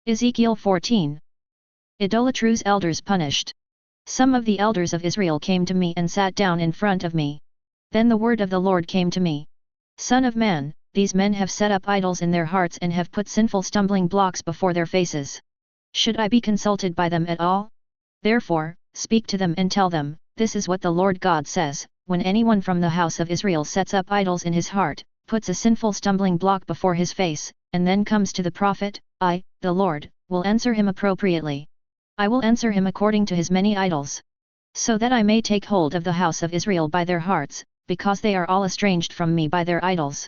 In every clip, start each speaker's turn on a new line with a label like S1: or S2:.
S1: Ezekiel 14. Idolatrous elders punished. Some of the elders of Israel came to me and sat down in front of me. Then the word of the Lord came to me. Son of man, these men have set up idols in their hearts and have put sinful stumbling blocks before their faces. Should I be consulted by them at all? Therefore, speak to them and tell them, this is what the Lord God says, when anyone from the house of Israel sets up idols in his heart, puts a sinful stumbling block before his face, and then comes to the prophet, I, the Lord, will answer him appropriately. I will answer him according to his many idols. So that I may take hold of the house of Israel by their hearts, because they are all estranged from me by their idols.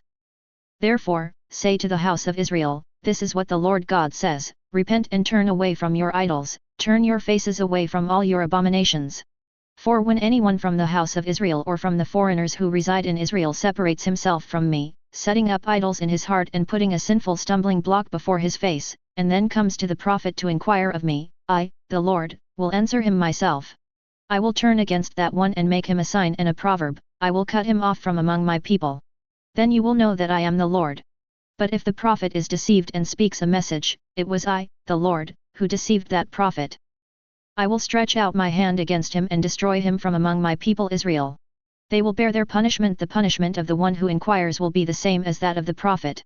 S1: Therefore, say to the house of Israel, this is what the Lord God says, repent and turn away from your idols, turn your faces away from all your abominations. For when anyone from the house of Israel or from the foreigners who reside in Israel separates himself from me, setting up idols in his heart and putting a sinful stumbling block before his face, and then comes to the prophet to inquire of me, I, the Lord, will answer him myself. I will turn against that one and make him a sign and a proverb, I will cut him off from among my people. Then you will know that I am the Lord. But if the prophet is deceived and speaks a message, it was I, the Lord, who deceived that prophet. I will stretch out my hand against him and destroy him from among my people Israel. They will bear their punishment. The punishment of the one who inquires will be the same as that of the prophet.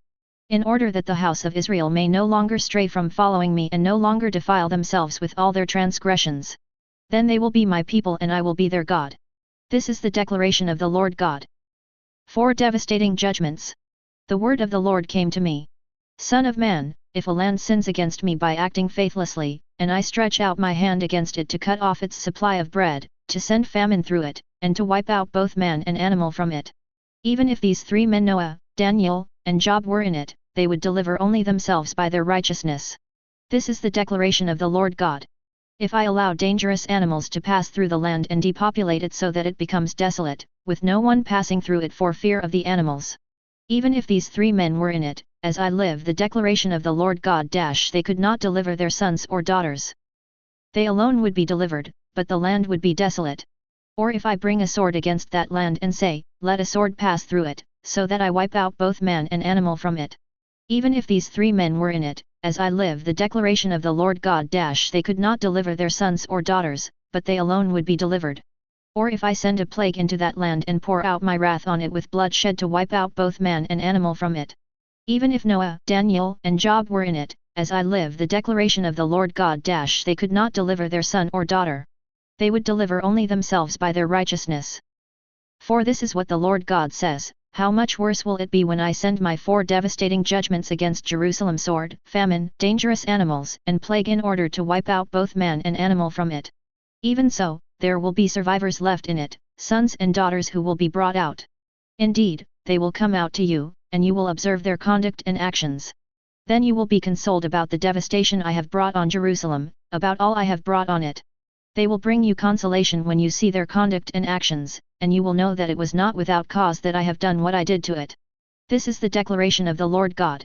S1: In order that the house of Israel may no longer stray from following me and no longer defile themselves with all their transgressions. Then they will be my people and I will be their God. This is the declaration of the Lord God. 4 Devastating judgments. The word of the Lord came to me. Son of man, if a land sins against me by acting faithlessly, and I stretch out my hand against it to cut off its supply of bread, to send famine through it, and to wipe out both man and animal from it. Even if these 3 men Noah, Daniel, and Job were in it, they would deliver only themselves by their righteousness. This is the declaration of the Lord God. If I allow dangerous animals to pass through the land and depopulate it so that it becomes desolate, with no one passing through it for fear of the animals. Even if these 3 men were in it, as I live, the declaration of the Lord God - they could not deliver their sons or daughters. They alone would be delivered, but the land would be desolate. Or if I bring a sword against that land and say, let a sword pass through it, so that I wipe out both man and animal from it. Even if these 3 men were in it, as I live, the declaration of the Lord God - they could not deliver their sons or daughters, but they alone would be delivered. Or if I send a plague into that land and pour out my wrath on it with bloodshed to wipe out both man and animal from it. Even if Noah, Daniel, and Job were in it, as I live, the declaration of the Lord God - they could not deliver their son or daughter. They would deliver only themselves by their righteousness. For this is what the Lord God says, how much worse will it be when I send my 4 devastating judgments against Jerusalem: sword, famine, dangerous animals, and plague, in order to wipe out both man and animal from it. Even so, there will be survivors left in it, sons and daughters who will be brought out. Indeed, they will come out to you, and you will observe their conduct and actions. Then you will be consoled about the devastation I have brought on Jerusalem, about all I have brought on it. They will bring you consolation when you see their conduct and actions, and you will know that it was not without cause that I have done what I did to it. This is the declaration of the Lord God.